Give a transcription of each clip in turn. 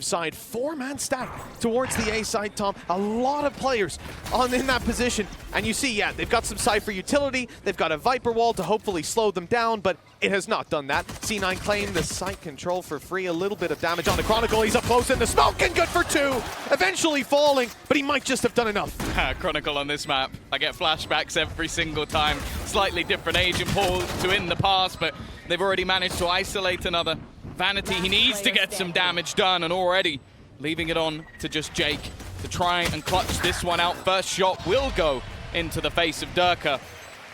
side, 4-man stack towards the A side, Tom. A lot of players in that position. And you see, yeah, they've got some Cypher utility, they've got a Viper wall to hopefully slow them down, but it has not done that. C9 claimed the site control for free, a little bit of damage on the Chronicle. He's up close in the smoke and good for 2. Eventually falling, but he might just have done enough. Chronicle on this map. I get flashbacks every single time. Slightly different agent pool to in the past, but they've already managed to isolate another. Vanity, he needs to get some damage done, and already leaving it on to just Jake to try and clutch this one out. First shot will go into the face of Durka,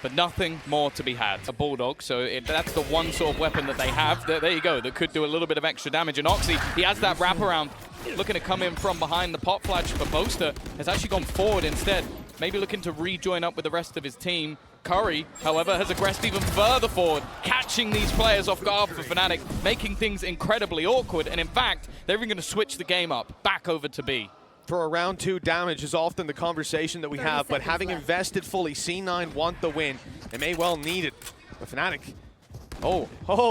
but nothing more to be had. A Bulldog, so that's the one sort of weapon that they have. There you go, that could do a little bit of extra damage. And Oxy, he has that wraparound, looking to come in from behind the pot flash, but Boaster has actually gone forward instead. Maybe looking to rejoin up with the rest of his team. Curry, however, has aggressed even further forward, catching these players off guard for Fnatic, making things incredibly awkward. And in fact, they're even going to switch the game up, back over to B. For a round 2 damage is often the conversation that we have, but having invested fully, C9 want the win. They may well need it. But Fnatic,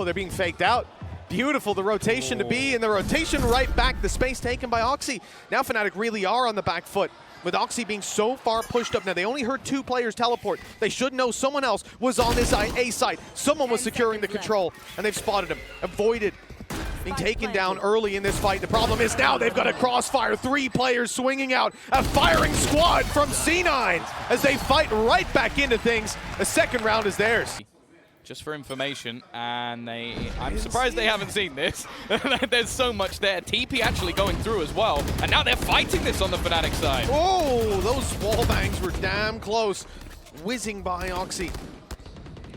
they're being faked out. Beautiful, the rotation to B, and the rotation right back. The space taken by Oxy. Now Fnatic really are on the back foot, with Oxy being so far pushed up. Now, they only heard 2 players teleport. They should know someone else was on this A side. Someone was securing the control, and they've spotted him. Avoided being taken down early in this fight. The problem is now they've got a crossfire. 3 players swinging out. A firing squad from C9 as they fight right back into things. The second round is theirs. Just for information, and I'm surprised they haven't seen this. There's so much there. TP actually going through as well, and now they're fighting this on the Fnatic side. Oh, those wall bangs were damn close. Whizzing by Oxy.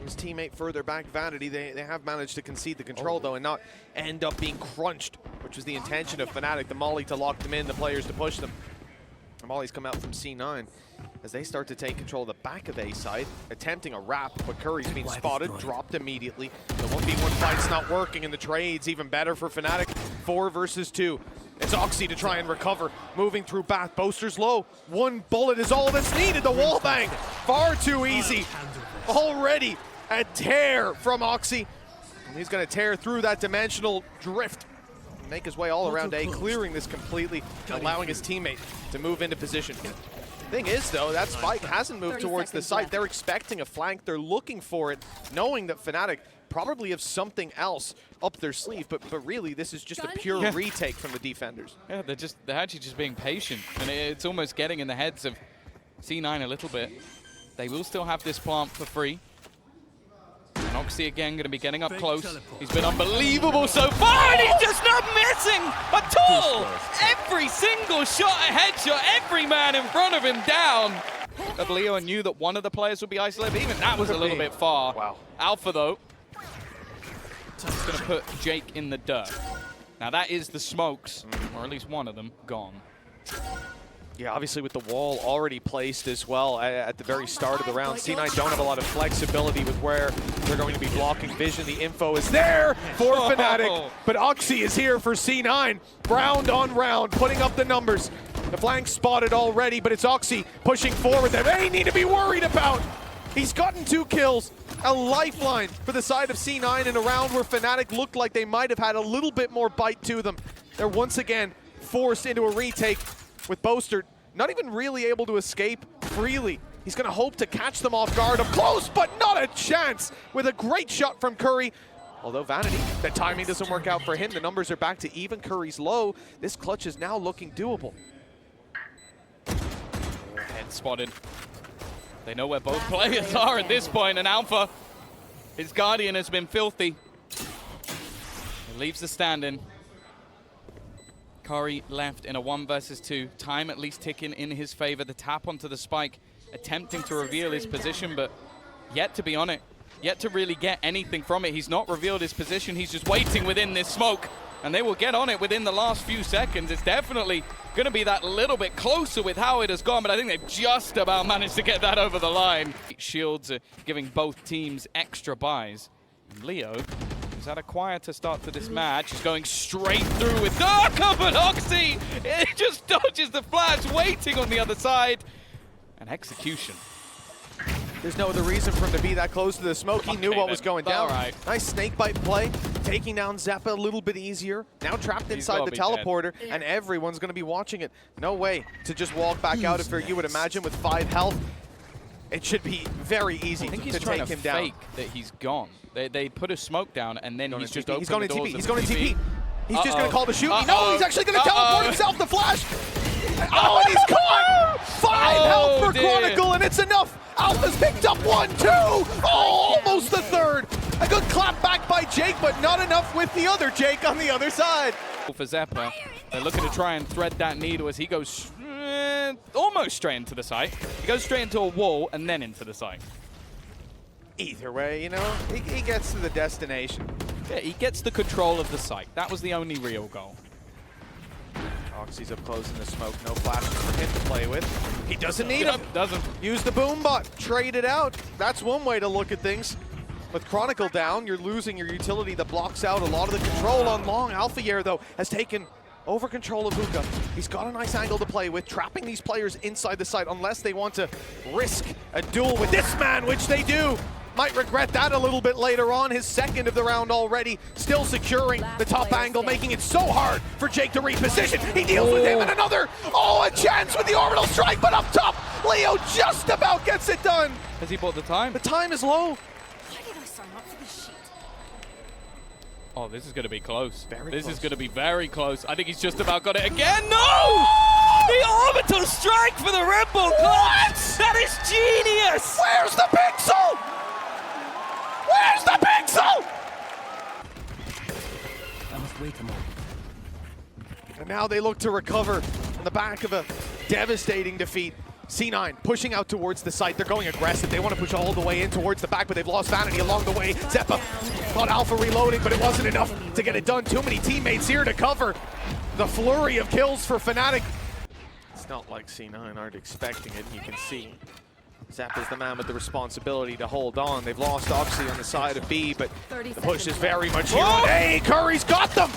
His teammate further back, Vanity, they have managed to concede the control though and not end up being crunched, which was the intention of Fnatic. The Molly to lock them in, the players to push them. The Molly's come out from C9 as they start to take control of the back of A side, attempting a wrap, but Curry's been spotted, dropped immediately. The 1v1 fight's not working, and the trade's even better for Fnatic. 4 versus 2. It's Oxy to try and recover, moving through Bath. Boaster's low. 1 bullet is all that's needed. The wall bang, far too easy. Already a tear from Oxy. And he's going to tear through that dimensional drift, make his way all around A, clearing this completely, allowing his teammate to move into position. Thing is, though, that spike hasn't moved towards the site. They're expecting a flank. They're looking for it, knowing that Fnatic probably have something else up their sleeve. But really, this is just a pure retake from the defenders. Yeah, they're actually just being patient, and it's almost getting in the heads of C9 a little bit. They will still have this plant for free. And Oxy again going to be getting up close. He's been unbelievable so far, and he's just not missing at all. Every single shot, a headshot, every man in front of him down. Leo knew that one of the players would be isolated, but even that was a little bit far. Wow. Alpha, though, is going to put Jake in the dirt. Now that is the smokes, or at least one of them, gone. Yeah, obviously with the wall already placed as well at the very start of the round, C9 don't have a lot of flexibility with where they're going to be blocking vision. The info is there for Fnatic, but Oxy is here for C9. Round on round, putting up the numbers. The flank spotted already, but it's Oxy pushing forward that they need to be worried about. He's gotten 2 kills, a lifeline for the side of C9 in a round where Fnatic looked like they might have had a little bit more bite to them. They're once again forced into a retake, with Boaster not even really able to escape freely. He's going to hope to catch them off guard up close, but not a chance with a great shot from Curry. Although Vanity, the timing doesn't work out for him. The numbers are back to even. Curry's low. This clutch is now looking doable. Head spotted. They know where both players are at this point, and Alpha, his Guardian has been filthy. He leaves the stand-in. Curry left in a 1 versus 2. Time at least ticking in his favor. The tap onto the spike, attempting to reveal his position, but yet to be on it. Yet to really get anything from it. He's not revealed his position. He's just waiting within this smoke, and they will get on it within the last few seconds. It's definitely going to be that little bit closer with how it has gone, but I think they've just about managed to get that over the line. Shields are giving both teams extra buys. And Leo has had a quieter start to this match. He's going straight through with Durka, but Oxy, it just dodges the flash, waiting on the other side. And execution. There's no other reason for him to be that close to the smoke. He knew what was going down. Right. Nice snake bite play, taking down Zeppa a little bit easier. Now trapped inside the teleporter, and everyone's going to be watching it. No way to just walk back out if you would imagine with 5 health. It should be very easy to take him down. I think he's trying to fake that he's gone. They put a smoke down, and then he's just he's going to TP. He's going to TP. He's just going to call the shoot. No, he's actually going to teleport himself to flash. Oh, and he's caught! 5 health for Chronicle, and it's enough. Alpha's picked up 1, 2. Oh, almost the 3rd. A good clap back by Jake, but not enough with the other Jake on the other side. For Zeppa, they're looking to try and thread that needle as he goes almost straight into the site. He goes straight into a wall and then into the site. Either way, you know, he gets to the destination. Yeah, he gets the control of the site. That was the only real goal. Oxy's up close in the smoke. No flashes for him to play with. He doesn't need him. Doesn't. Use the boom bot. Trade it out. That's one way to look at things. With Chronicle down, you're losing your utility that blocks out a lot of the control on long. Alpha though, has taken over control of Hookah. He's got a nice angle to play with, trapping these players inside the site unless they want to risk a duel with this man, which they do. Might regret that a little bit later on. His 2nd of the round already, still securing the top angle, making it so hard for Jake to reposition. He deals with him and another. Oh, a chance with the orbital strike, but up top, Leo just about gets it done. Has he bought the time? The time is low. Why did I sign up for this shit? Oh, this is going to be close. This is going to be very close. I think he's just about got it again. No! The orbital strike for the Red Bull Club! What? That is genius! Where's the pixel? Where's the pixel? I must wait a moment. And now they look to recover on the back of a devastating defeat. C9 pushing out towards the site. They're going aggressive. They want to push all the way in towards the back, but they've lost Vanity along the way. Zeppa thought Alpha reloading, but it wasn't enough to get it done. Too many teammates here to cover the flurry of kills for Fnatic. It's not like C9 aren't expecting it. You can see Zappa's the man with the responsibility to hold on. They've lost Oxy on the side of B, but the push is very much here. Hey, Curry's got them!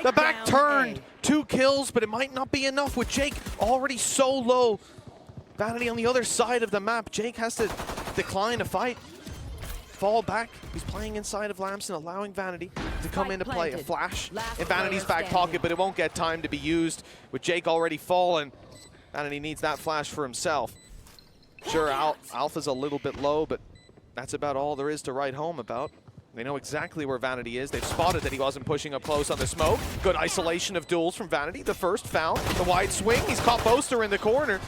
The back turned. 2 kills, but it might not be enough with Jake already so low. Vanity on the other side of the map. Jake has to decline to fight. Fall back. He's playing inside of Lamson, allowing Vanity to come into play. A flash in Vanity's back pocket, but it won't get time to be used. With Jake already fallen, Vanity needs that flash for himself. Sure, Alpha's a little bit low, but that's about all there is to write home about. They know exactly where Vanity is. They've spotted that he wasn't pushing up close on the smoke. Good isolation of duels from Vanity. The first found, the wide swing. He's caught Boaster in the corner.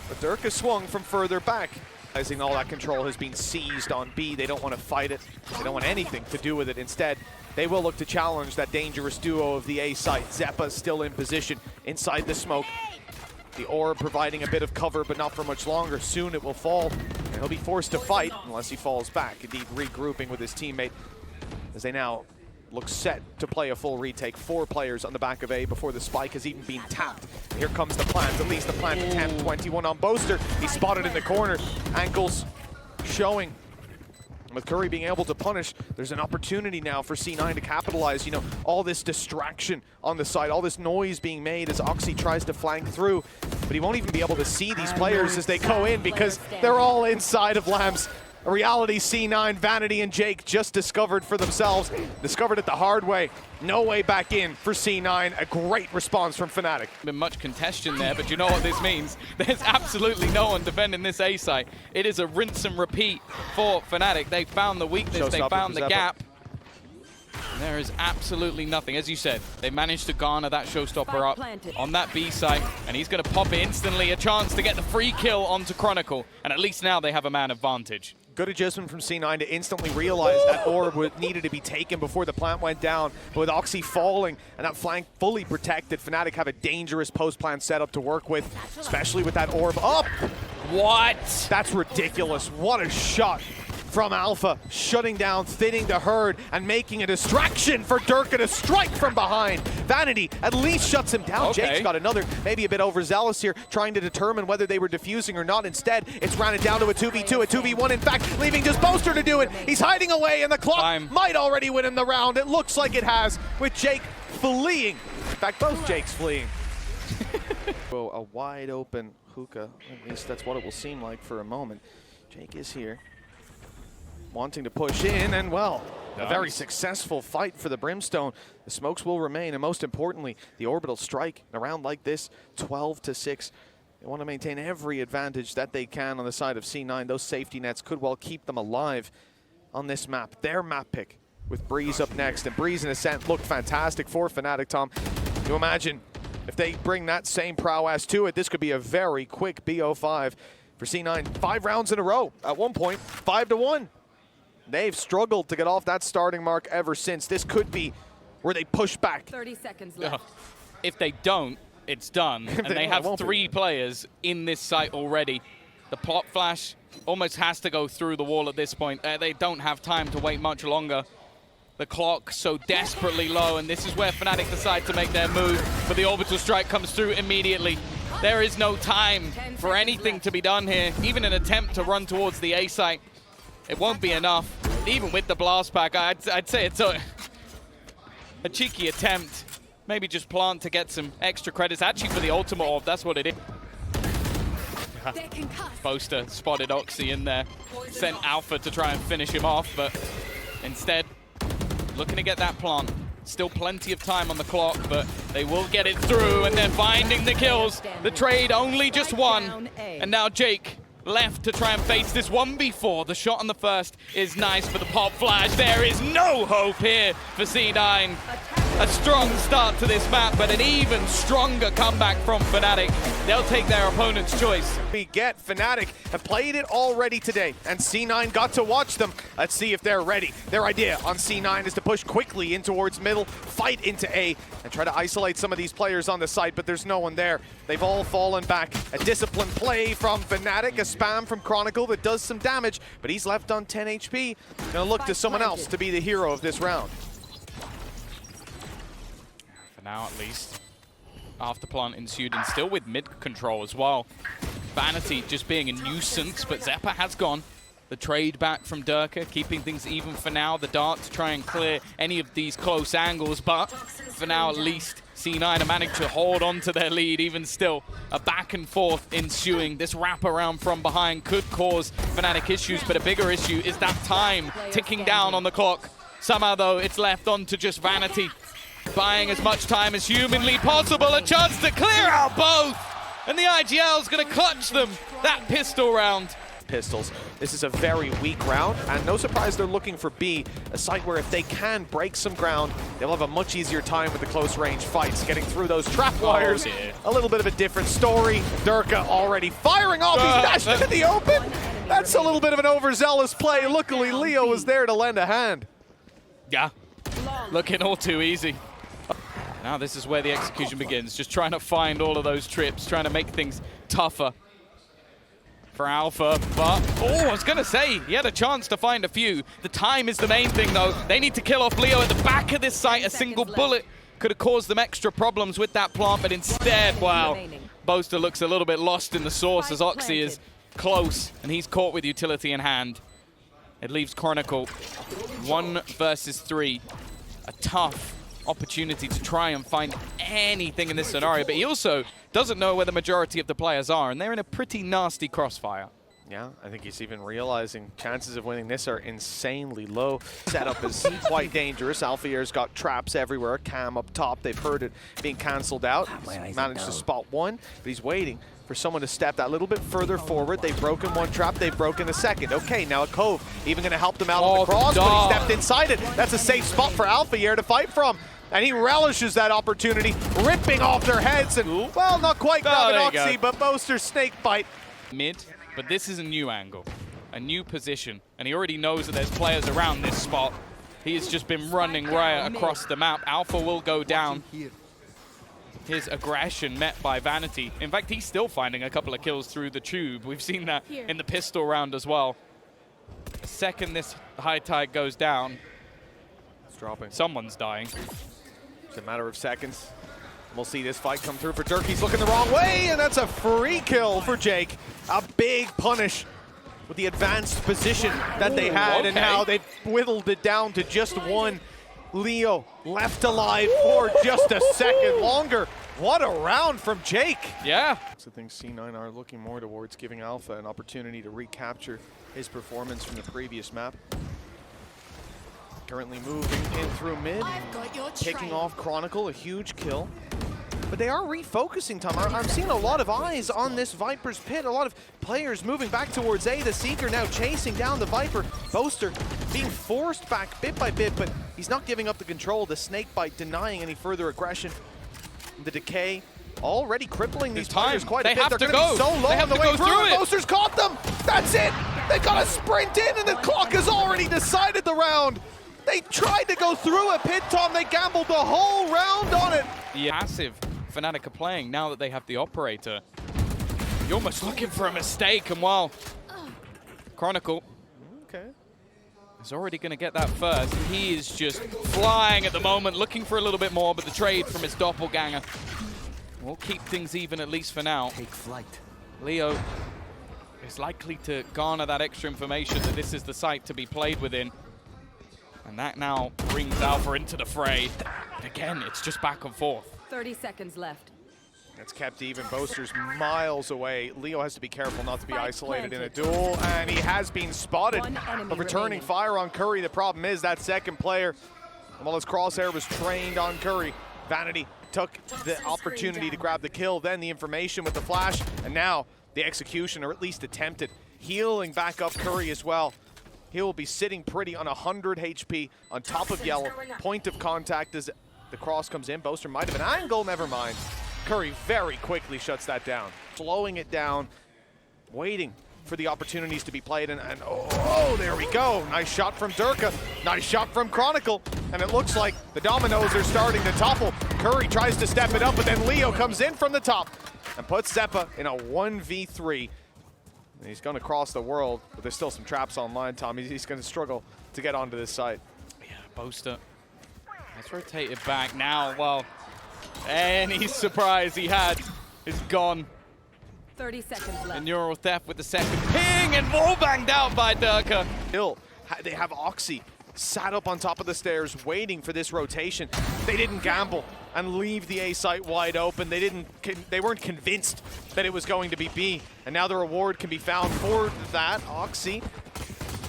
But Dirk has swung from further back. Realizing all that control has been seized on B. They don't want to fight it. They don't want anything to do with it. Instead, they will look to challenge that dangerous duo of the A site. Zeppa's still in position inside the smoke. The orb providing a bit of cover, but not for much longer. Soon it will fall, and he'll be forced to fight unless he falls back. Indeed, regrouping with his teammate as they now look set to play a full retake. 4 players on the back of A before the spike has even been tapped. And here comes the plant, at least the plant attempt. 21 on Boaster. He's spotted in the corner. Ankles showing. With Curry being able to punish, there's an opportunity now for C9 to capitalize. You know, all this distraction on the side, all this noise being made as Oxy tries to flank through, but he won't even be able to see these players as they go in because they're all inside of Lambs. A reality C9, Vanity and Jake just discovered for themselves. Discovered it the hard way. No way back in for C9. A great response from Fnatic. Been much contention there, but you know what this means? There's absolutely no one defending this A site. It is a rinse and repeat for Fnatic. They found the weakness, they found the gap. And there is absolutely nothing. As you said, they managed to garner that showstopper up on that B site, and he's going to pop it instantly. A chance to get the free kill onto Chronicle, and at least now they have a man advantage. Good adjustment from C9 to instantly realize that orb needed to be taken before the plant went down. But with Oxy falling and that flank fully protected, Fnatic have a dangerous post-plant setup to work with, especially with that orb up. What? That's ridiculous. What a shot from Alpha, shutting down, thinning the herd, and making a distraction for Dirk and a strike from behind. Vanity at least shuts him down. Okay. Jake's got another, maybe a bit overzealous here, trying to determine whether they were defusing or not. Instead, it's ran it down to a 2v2, a 2v1, in fact, leaving just Boaster to do it. He's hiding away, and the clock might already win him the round. It looks like it has, with Jake fleeing. In fact, both Jakes fleeing. A wide open hookah, at least that's what it will seem like for a moment. Jake is here, wanting to push in, and well, a very successful fight for the Brimstone. The smokes will remain, and most importantly, the orbital strike. In a round like this, 12-6. They want to maintain every advantage that they can on the side of C9. Those safety nets could well keep them alive on this map. Their map pick with Breeze up next, and Breeze and Ascent looked fantastic for Fnatic, Tom. You imagine if they bring that same prowess to it, this could be a very quick BO5 for C9. 5 rounds in a row. At one point, 5-1. They've struggled to get off that starting mark ever since. This could be where they push back. 30 seconds left. If they don't, it's done. And they have 3 players in this site already. The plot flash almost has to go through the wall at this point. They don't have time to wait much longer. The clock so desperately low, and this is where Fnatic decide to make their move, but the orbital strike comes through immediately. There is no time for anything to be done here, even an attempt to run towards the A site. It won't be enough. Even with the blast pack, I'd say it's a cheeky attempt. Maybe just plant to get some extra credits. Actually, for the ultimate orb, that's what it is. Boaster spotted Oxy in there. Sent Alpha to try and finish him off, but instead, looking to get that plant. Still plenty of time on the clock, but they will get it through, and they're finding the kills. The trade only just one, and now Jake left to try and face this 1v4. The shot on the first is nice for the pop flash. There is no hope here for C9. A strong start to this map, but an even stronger comeback from Fnatic. They'll take their opponent's choice. We get Fnatic have played it already today, and C9 got to watch them. Let's see if they're ready. Their idea on C9 is to push quickly in towards middle, fight into A, and try to isolate some of these players on the site, but there's no one there. They've all fallen back. A disciplined play from Fnatic, a spam from Chronicle that does some damage, but he's left on 10 HP. Gonna look to someone else to be the hero of this round. For now, at least. After plant ensued, and still with mid control as well. Vanity just being a nuisance, but Zeppa has gone. The trade back from Durka, keeping things even for now. The dart to try and clear any of these close angles, but for now at least, C9 are managing to hold on to their lead. Even still, a back and forth ensuing. This wraparound from behind could cause Fnatic issues, but a bigger issue is that time ticking down on the clock. Somehow, though, it's left on to just Vanity, buying as much time as humanly possible. A chance to clear out both, and the IGL's going to clutch them that pistol round. Pistols. This is a very weak round, and no surprise they're looking for B, a site where if they can break some ground, they'll have a much easier time with the close range fights, getting through those trap wires. A little bit of a different story. Durka already firing off. He's dashed into the open. That's a little bit of an overzealous play. Luckily, Leo was there to lend a hand. Yeah, looking all too easy. Now this is where the execution begins, just trying to find all of those trips, trying to make things tougher for Alpha, but, I was gonna say, he had a chance to find a few. The time is the main thing, though. They need to kill off Leo at the back of this site. A single bullet could have caused them extra problems with that plant, but instead, wow, Boaster looks a little bit lost in the sauce as Oxy is close, and he's caught with utility in hand. It leaves Chronicle 1 versus 3. A tough opportunity to try and find anything in this scenario, but he also doesn't know where the majority of the players are, and they're in a pretty nasty crossfire. Yeah, I think he's even realizing chances of winning this are insanely low. Setup is quite dangerous. Alphaier's got traps everywhere. Cam up top, they've heard it being cancelled out. He's managed to spot one, but he's waiting for someone to step that little bit further forward. They've broken one trap, they've broken the second. Okay, now a Cove, even going to help them out on the cross, but he stepped inside it. That's a safe spot for Alphaeier to fight from. And he relishes that opportunity, ripping off their heads, and, well, not quite grabbing Oxy, but Boaster's snake bite. Mid, but this is a new angle, a new position, and he already knows that there's players around this spot. He has just been running right across the map. Alpha will go down. His aggression met by Vanity. In fact, he's still finding a couple of kills through the tube. We've seen that in the pistol round as well. The second this high tide goes down, it's dropping. Someone's dying. It's a matter of seconds. We'll see this fight come through for Dirk. He's looking the wrong way, and that's a free kill for Jake. A big punish with the advanced position that they had, and now they've whittled it down to just one. Leo left alive for just a second longer. What a round from Jake. Yeah. So I think C9 are looking more towards giving Alpha an opportunity to recapture his performance from the previous map. Currently moving in through mid, I've got your picking trail. off Chronicle, a huge kill. But they are refocusing, Tom. I'm seeing a lot of eyes on this Viper's pit. A lot of players moving back towards A. The Seeker now chasing down the Viper. Boaster being forced back bit by bit, but he's not giving up the control. The Snakebite denying any further aggression. The Decay already crippling these players quite a bit. They have They're to gonna go. be so low They have on the to way go through it. Boaster's caught them. That's it. They got to sprint in, and the clock has already decided the round. They tried to go through a pit, Tom. They gambled the whole round on it. Yeah. Passive Fnatic are playing now that they have the operator. You're almost looking for a mistake, and while Chronicle Okay. is already going to get that first, he is just flying at the moment, looking for a little bit more, but the trade from his doppelganger will keep things even, at least for now. Take flight. Leo is likely to garner that extra information that this is the site to be played within. And that now brings Alpha into the fray. Again, it's just back and forth. 30 seconds left. It's kept even. Boaster's miles away. Leo has to be careful not to be Spike isolated in a planted. duel, and he has been spotted. One enemy But returning remaining. fire on Curry. The problem is that second player, while his crosshair was trained on Curry, Vanity took the opportunity to grab the kill, then the information with the flash, and now the execution, or at least attempted, healing back up Curry as well. He will be sitting pretty on 100 HP on top of yellow. Point of contact as the cross comes in. Boaster might have an angle, never mind. Curry very quickly shuts that down. Slowing it down, waiting for the opportunities to be played, and oh, there we go. Nice shot from Durka, nice shot from Chronicle, and it looks like the dominoes are starting to topple. Curry tries to step it up, but then Leo comes in from the top and puts Zeppa in a 1v3. And he's going to cross the world, but there's still some traps online, Tom. He's going to struggle to get onto this site. Yeah, Boaster has rotated back now. Well, any surprise he had is gone. 30 seconds left. And Neural Theft with the second ping, and wall banged out by Durka. They have Oxy sat up on top of the stairs waiting for this rotation. They didn't gamble and leave the A site wide open. They weren't convinced that it was going to be B, and now the reward can be found for that. Oxy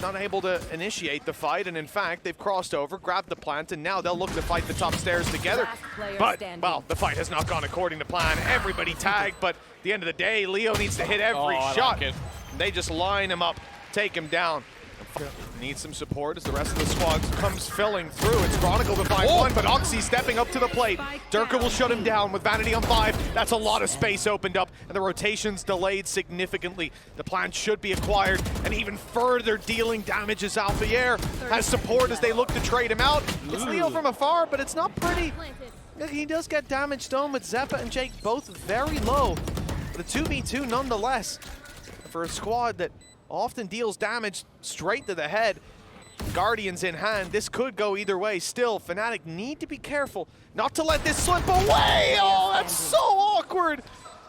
not able to initiate the fight, and in fact, they've crossed over, grabbed the plant, and now they'll look to fight the top stairs together. Last player But, standing. well, the fight has not gone according to plan. Everybody tagged, but at the end of the day, Leo needs to hit every I shot. like it. They just line him up, take him down. Needs some support as the rest of the squad comes filling through. It's Chronicle to find one, but Oxy stepping up to the plate. Durka will shut him down with Vanity on 5. That's a lot of space opened up, and the rotation's delayed significantly. The plant should be acquired, and even further dealing damage as Alphier has support as they look to trade him out. It's Leo from afar, but it's not pretty. He does get damage done with Zeppa and Jake both very low. But a 2v2 nonetheless for a squad that often deals damage straight to the head. Guardians in hand, this could go either way. Still, Fnatic need to be careful not to let this slip away. Oh, that's so awkward.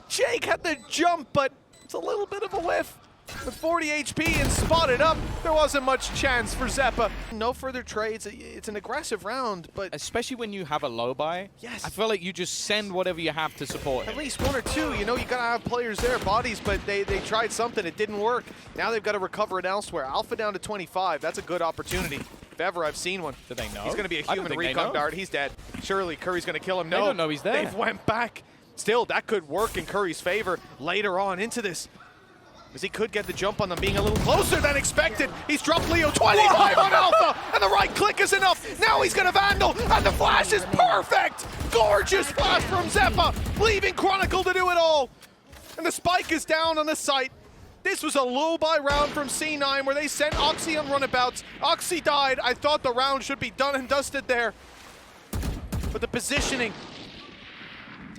Jake had the jump, but it's a little bit of a whiff. With 40 HP and spotted up, there wasn't much chance for Zeppa. No further trades. It's an aggressive round, but Especially when you have a low buy. Yes. I feel like you just send whatever you have to support at him. least one or two. You know, you gotta have players there, bodies, but they tried something, it didn't work. Now they've got to recover it elsewhere. Alpha down to 25, that's a good opportunity. If ever I've seen one. Do they know? He's gonna be a I don't human think they recon know. dart, he's dead. Surely Curry's gonna kill him. They No, don't know he's there. They've went back. Still, that could work in Curry's favor later on into this. As he could get the jump on them, being a little closer than expected. He's dropped Leo 25 on Alpha, and the right click is enough. Now he's gonna Vandal, and the flash is perfect. Gorgeous flash from Zeppa, leaving Chronicle to do it all. And the spike is down on the site. This was a low buy round from C9 where they sent Oxy on runabouts. Oxy died. I thought the round should be done and dusted there. But the positioning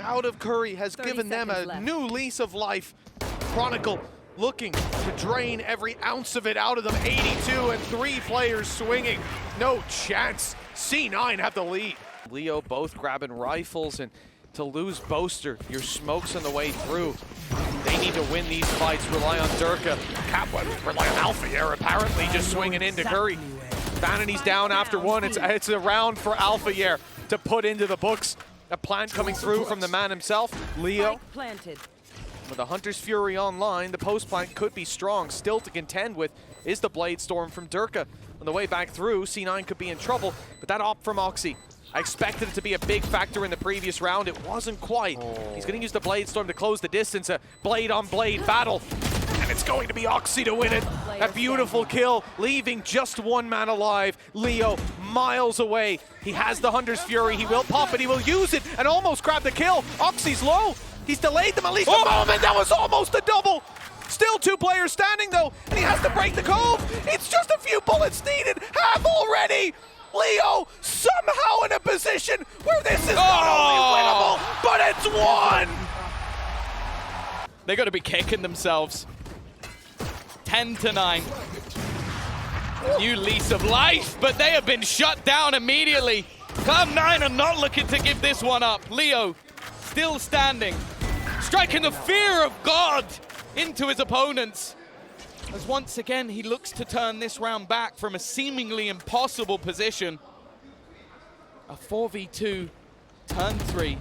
out of Curry has 30 given them a seconds left. new lease of life. Chronicle looking to drain every ounce of it out of them. 82 and 3 players swinging. No chance. C9 have the lead. Leo both grabbing rifles, and to lose Boaster, your smoke's on the way through. They need to win these fights. Rely on Durka. Capwood rely on Alphier apparently just swinging into Curry. Vanity's down after one. It's a round for Alphier to put into the books A plant coming through from the man himself, Leo. Spike planted. With the Hunter's Fury online, the post plant could be strong. Still to contend with is the Blade Storm from Durka. On the way back through, C9 could be in trouble, but that op from Oxy, I expected it to be a big factor in the previous round. It wasn't quite. He's going to use the Blade Storm to close the distance, a blade-on-blade battle. And it's going to be Oxy to win it. A beautiful kill, leaving just one man alive. Leo, miles away. He has the Hunter's Fury. He will pop it. He will use it and almost grab the kill. Oxy's low. He's delayed them at least a moment. That was almost a double. Still 2 players standing, though, and he has to break the cove. It's just a few bullets needed. Half already. Leo somehow in a position where this is not only winnable, but it's won. They got to be kicking themselves. 10-9. New lease of life, but they have been shut down immediately. Cloud9 are not looking to give this one up. Leo still standing, striking the fear of God into his opponents. As once again, he looks to turn this round back from a seemingly impossible position. A 4v2, turn 3.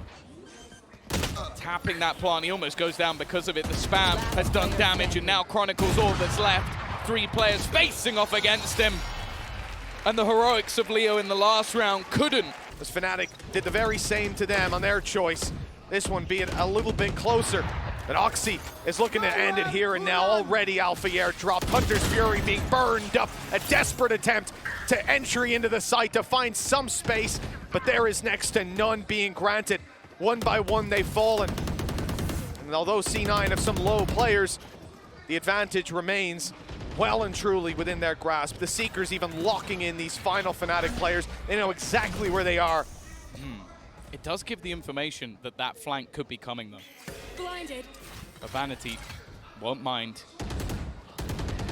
Tapping that plant, he almost goes down because of it. The spam has done damage, and now Chronicle's all that's left. 3 players facing off against him. And the heroics of Leo in the last round couldn't. As Fnatic did the very same to them on their choice. This one being a little bit closer. But Oxy is looking to end it here and now. Already Alpha Air dropped. Hunter's Fury being burned up. A desperate attempt to entry into the site to find some space. But there is next to none being granted. One by one they've fallen. And although C9 have some low players, the advantage remains well and truly within their grasp. The Seekers even locking in these final Fnatic players. They know exactly where they are. It does give the information that that flank could be coming, though. Blinded. But Vanity won't mind.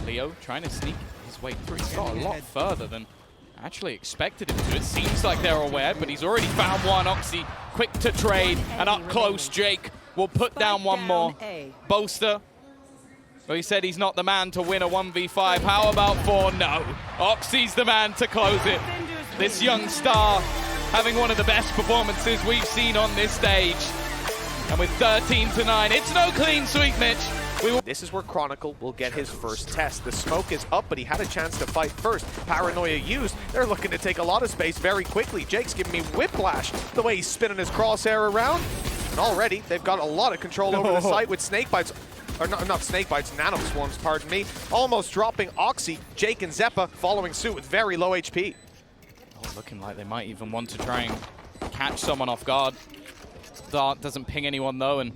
Leo trying to sneak his way through. He's got a lot further than I actually expected him to. It seems like they're aware, but he's already found one. Oxy quick to trade, and up close, Jake will put down one more. Bolster. Well, he said he's not the man to win a 1v5. How about 4? No. Oxy's the man to close it. This young star having one of the best performances we've seen on this stage. And with 13-9, it's no clean sweep, Mitch. This is where Chronicle will get his first test. The smoke is up, but he had a chance to fight first. Paranoia used. They're looking to take a lot of space very quickly. Jake's giving me whiplash the way he's spinning his crosshair around. And already, they've got a lot of control over the site with snake bites. Or not snake bites, nano swarms, pardon me. Almost dropping Oxy. Jake and Zeppa following suit with very low HP. Oh, looking like they might even want to try and catch someone off guard. Dart doesn't ping anyone though, and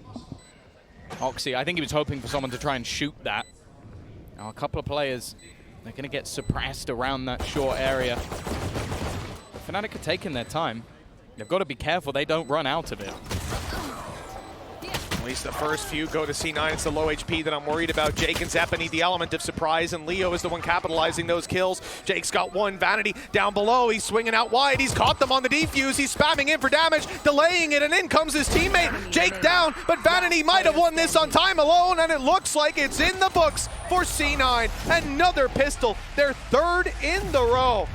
Oxy, I think he was hoping for someone to try and shoot that. Now a couple of players, they're going to get suppressed around that short area. Fnatic are taking their time. They've got to be careful they don't run out of it. At least the first few go to C9. It's the low HP that I'm worried about. Jake and Zeppa need the element of surprise, and Leo is the one capitalizing those kills. Jake's got one. Vanity down below. He's swinging out wide. He's caught them on the defuse. He's spamming in for damage, delaying it, and in comes his teammate. Jake down, but Vanity might have won this on time alone, and it looks like it's in the books for C9. Another pistol, their 3rd in the row.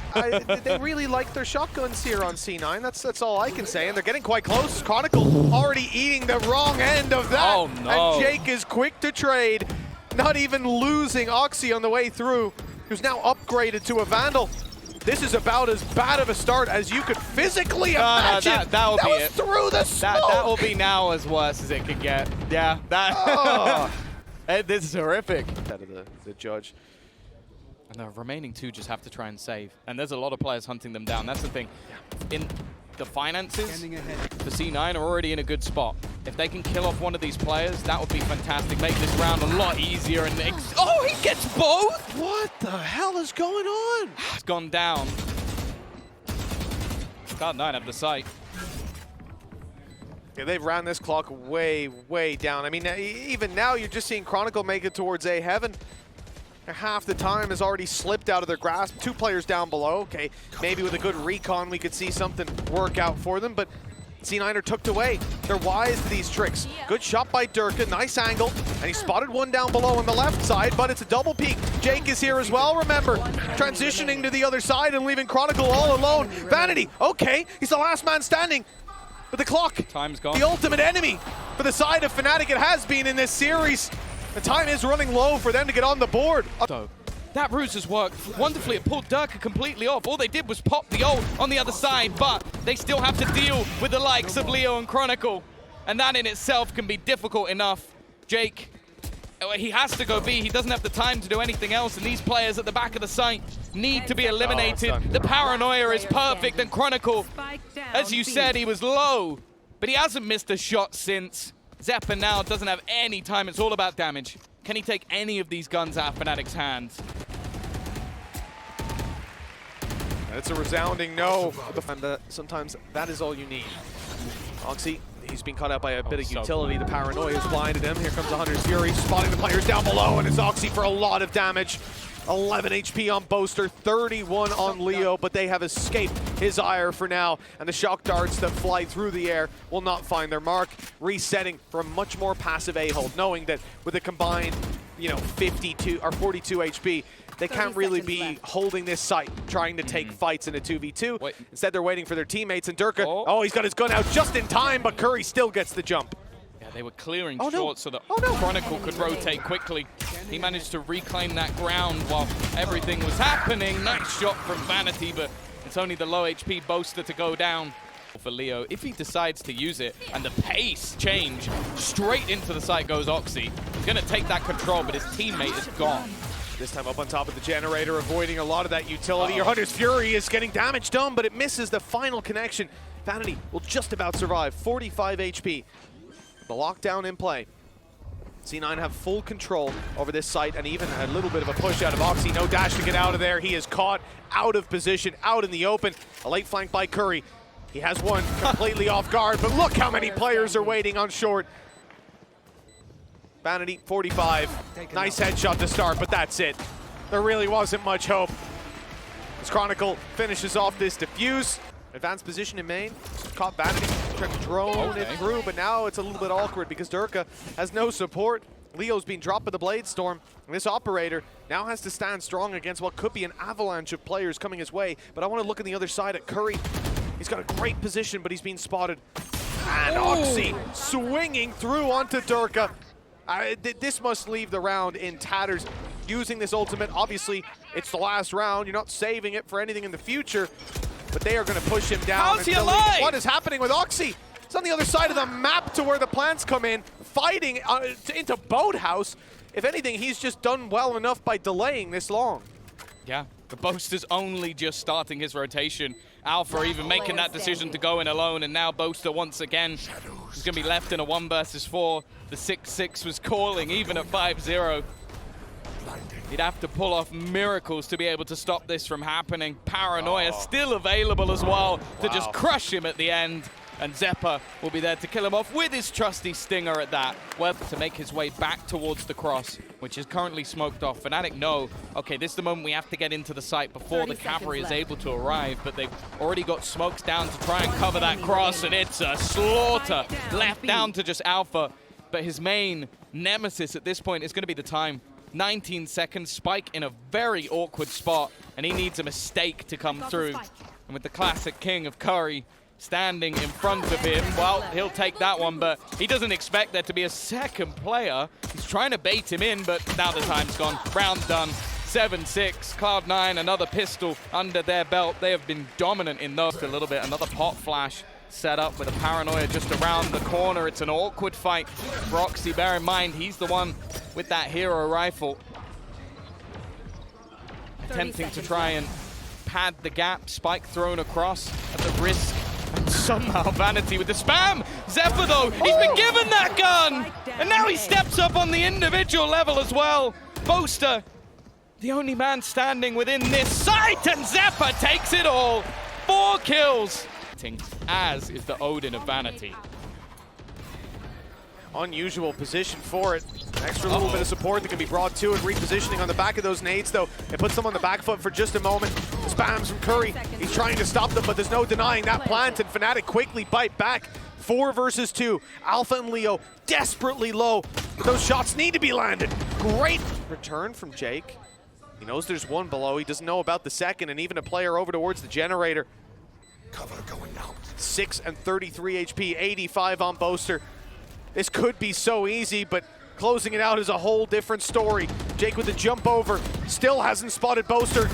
They really like their shotguns here on C9. That's all I can say, and they're getting quite close. Chronicle already eating the wrong end of that. Oh, no. And Jake is quick to trade, not even losing Oxy on the way through, who's now upgraded to a Vandal. This is about as bad of a start as you could physically imagine. That will be was it. Through the smoke. That will be now as worse as it can get. Yeah, that. Oh. This is horrific. Out of the judge. And the remaining 2 just have to try and save. And there's a lot of players hunting them down. That's the thing. In the finances, the C9 are already in a good spot. If they can kill off one of these players, that would be fantastic. Make this round a lot easier. And oh, he gets both? What the hell is going on? It's gone down. Cloud9 have the site. Yeah, they've ran this clock way, way down. I mean, even now you're just seeing Chronicle make it towards A Heaven. Half the time has already slipped out of their grasp. 2 players down below. Okay, maybe with a good recon we could see something work out for them, but C9 are tucked away. They're wise to these tricks. Good shot by Durka, nice angle, and he spotted one down below on the left side, but it's a double peek. Jake is here as well, remember. Transitioning to the other side and leaving Chronicle all alone. Vanity, okay, he's the last man standing. But the clock, Time's gone. the ultimate enemy for the side of Fnatic, it has been in this series. The time is running low for them to get on the board. So, that ruse has worked wonderfully. It pulled Durka completely off. All they did was pop the ult on the other side, but they still have to deal with the likes of Leo and Chronicle. And that in itself can be difficult enough. Jake, he has to go B. He doesn't have the time to do anything else, and these players at the back of the site need to be eliminated. The paranoia is perfect, and Chronicle, as you said, he was low, but he hasn't missed a shot since. Zeppa now doesn't have any time. It's all about damage. Can he take any of these guns out of Fnatic's hands? It's a resounding no. And sometimes that is all you need. Oxy, he's been caught out by a bit of utility. The paranoia has blinded him. Here comes the Hunter's Fury, spotting the players down below, and it's Oxy for a lot of damage. 11 HP on Boaster, 31 on Leo, but they have escaped his ire for now, and the shock darts that fly through the air will not find their mark, resetting for a much more passive A-hold, knowing that with a combined, 52 or 42 HP, they can't really be holding this site, trying to take fights in a 2v2. Wait. Instead, they're waiting for their teammates, and Durka, he's got his gun out just in time, but Curry still gets the jump. Yeah, they were clearing no. short so that Chronicle could rotate quickly. He managed to reclaim that ground while everything was happening. Nice shot from Vanity, but it's only the low HP Boaster to go down. For Leo, if he decides to use it, and the pace change, straight into the site goes Oxy. He's going to take that control, but his teammate is gone. This time up on top of the generator, avoiding a lot of that utility. Your Hunter's Fury is getting damage done, but it misses the final connection. Vanity will just about survive, 45 HP. The lockdown in play. C9 have full control over this site, and even a little bit of a push out of Oxy. No dash to get out of there. He is caught out of position, out in the open. A late flank by Curry. He has one completely off guard, but look how many players are waiting on short. Vanity, 45. Nice headshot to start, but that's it. There really wasn't much hope. As Chronicle finishes off this defuse. Advanced position in main. Caught Vanity, trying to drone it through, but now it's a little bit awkward because Durka has no support. Leo's being dropped by the Blade Storm, and this operator now has to stand strong against what could be an avalanche of players coming his way. But I want to look on the other side at Curry. He's got a great position, but he's being spotted. And Oxy swinging through onto Durka. This must leave the round in tatters. Using this ultimate, obviously, it's the last round. You're not saving it for anything in the future, but they are going to push him down. How's he alive? What is happening with Oxy? It's on the other side of the map to where the plants come in, fighting into Boathouse. If anything, he's just done well enough by delaying this long. Yeah, the Boaster's only just starting his rotation. Alpha even making that decision to go in alone, and now Boaster once again is going to be left in a 1 versus 4. The 6-6 was calling, even at 5-0. He'd have to pull off miracles to be able to stop this from happening. Paranoia still available as well to just crush him at the end. And Zeppa will be there to kill him off with his trusty stinger at that. Webb to make his way back towards the cross, which is currently smoked off. Fnatic know, okay, this is the moment we have to get into the site before the cavalry is able to arrive, but they've already got smokes down to try and cover that cross, and it's a slaughter. Left down to just Alpha, but his main nemesis at this point is going to be the time. 19 seconds, Spike in a very awkward spot, and he needs a mistake to come through. And with the classic king of Curry standing in front of him, well, he'll take that one, but he doesn't expect there to be a second player. He's trying to bait him in, but now the time's gone. Round done. 7-6. Cloud9, another pistol under their belt. They have been dominant in those a little bit. Another pot flash set up with a paranoia just around the corner. It's an awkward fight for Oxy. Bear in mind, he's the one with that hero rifle. Attempting to try and pad the gap. Spike thrown across at the risk. And somehow Vanity with the spam. Zeppa though, he's been given that gun. And now he steps up on the individual level as well. Boaster, the only man standing within this site, and Zeppa takes it all. 4 kills. As is the Odin of Vanity. Unusual position for it. An extra little bit of support that can be brought to it. Repositioning on the back of those nades, though. It puts them on the back foot for just a moment. The spams from Curry. He's trying to stop them, but there's no denying that plant, and Fnatic quickly bite back. 4 versus 2. Alpha and Leo desperately low. Those shots need to be landed. Great return from Jake. He knows there's one below. He doesn't know about the second, and even a player over towards the generator. Cover going out. 6 and 33 HP, 85 on Boaster. This could be so easy, but closing it out is a whole different story. Jake with the jump over, still hasn't spotted Boaster.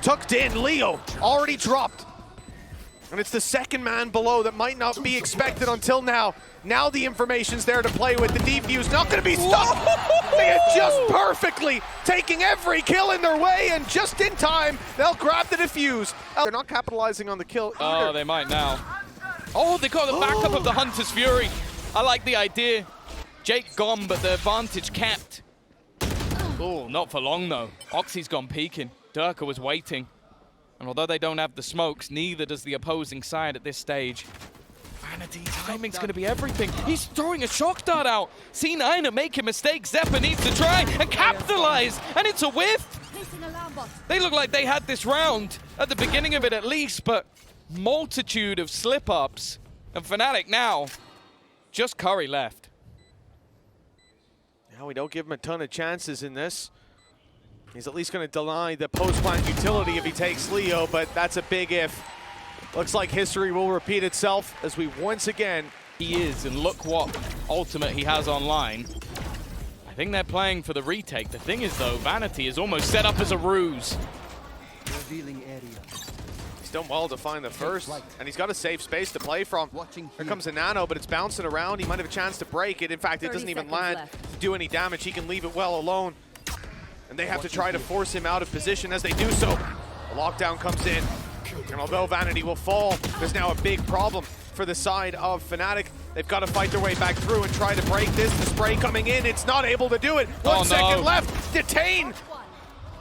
Tucked in, Leo already dropped. And it's the second man below that might not be expected until now. Now the information's there to play with. The defuse not gonna be stuck. They adjust perfectly, taking every kill in their way, and just in time, they'll grab the defuse. They're not capitalizing on the kill either. Oh, they might now. Oh, they got the backup of the Hunter's Fury. I like the idea. Jake gone, but the advantage kept. Oh, not for long though. Oxy's gone peeking. Durka was waiting. And although they don't have the smokes, neither does the opposing side at this stage. Vanity, timing's going to be everything. He's throwing a shock dart out. C9 are making mistakes. Zeppa needs to try and capitalize. And it's a whiff. They look like they had this round at the beginning of it at least, but multitude of slip-ups. And Fnatic now, just Curry left. Now we don't give him a ton of chances in this. He's at least going to deny the post-plant utility if he takes Leo, but that's a big if. Looks like history will repeat itself as we once again... He is, and look what ultimate he has online. I think they're playing for the retake. The thing is, though, Vanity is almost set up as a ruse. Revealing area. He's done well to find the first, and he's got a safe space to play from. Here comes a nano, but it's bouncing around. He might have a chance to break it. In fact, it doesn't even land to do any damage. He can leave it well alone. And they have to try to force him out of position. As they do so, the lockdown comes in. And although Vanity will fall, there's now a big problem for the side of Fnatic. They've got to fight their way back through and try to break this. The spray coming in, it's not able to do it. 1 second left, detain.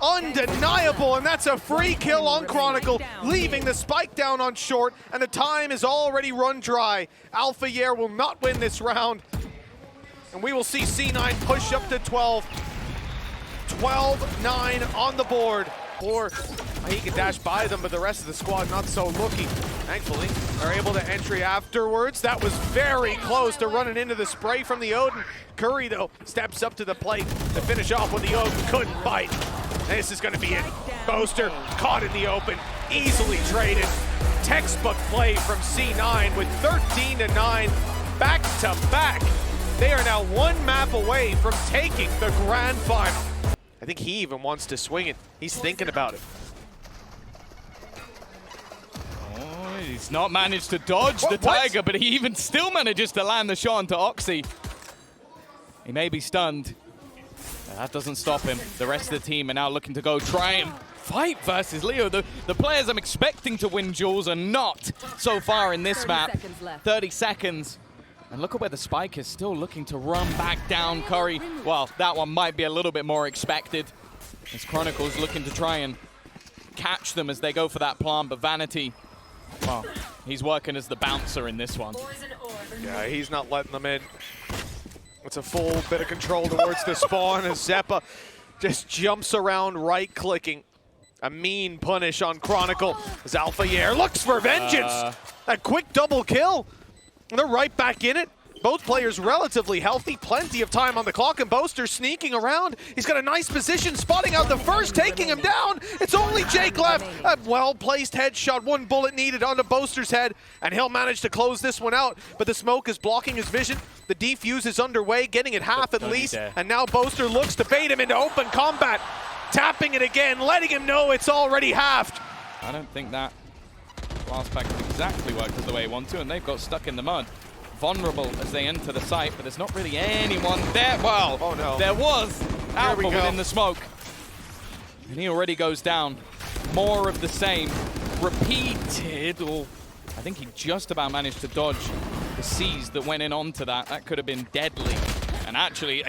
Undeniable, and that's a free kill on Chronicle, leaving the spike down on short, and the time is already run dry. Alpha Yair will not win this round, and we will see C9 push up to 12. 12-9 on the board. Or he can dash by them, but the rest of the squad not so lucky. Thankfully, they're able to entry afterwards. That was very close to running into the spray from the Odin. Curry, though, steps up to the plate to finish off what the Odin couldn't bite. This is going to be it. Boaster caught in the open, easily traded. Textbook play from C9 with 13-9 back to back. They are now one map away from taking the grand final. I think he even wants to swing it. He's thinking about it. Oh, he's not managed to dodge the Tiger, but he even still manages to land the shot onto Oxy. He may be stunned. That doesn't stop him. The rest of the team are now looking to go try and fight versus Leo. The players I'm expecting to win duels are not so far in this map. 30 seconds. And look at where the spike is, still looking to run back down Curry. Well, that one might be a little bit more expected, as Chronicle's looking to try and catch them as they go for that plant, but Vanity, well, he's working as the bouncer in this one. Yeah, he's not letting them in. It's a full bit of control towards the spawn as Zeppa just jumps around right-clicking. A mean punish on Chronicle as Alpha Yair looks for vengeance. A quick double kill. They're right back in it. Both players relatively healthy, plenty of time on the clock, and Boaster sneaking around. He's got a nice position, spotting out the first, taking him down. It's only Jake left. A well-placed headshot, 1 bullet needed onto Boaster's head, and he'll manage to close this one out, but the smoke is blocking his vision. The defuse is underway, getting it half at least, and now Boaster looks to bait him into open combat. Tapping it again, letting him know it's already halved. I don't think that last pack exactly worked as the way he wanted to, and they've got stuck in the mud. Vulnerable as they enter the site, but there's not really anyone there. Well, oh no, there was Alpha within the smoke. And he already goes down. More of the same. Repeated, or I think he just about managed to dodge the C's that went in onto that. That could have been deadly. And actually,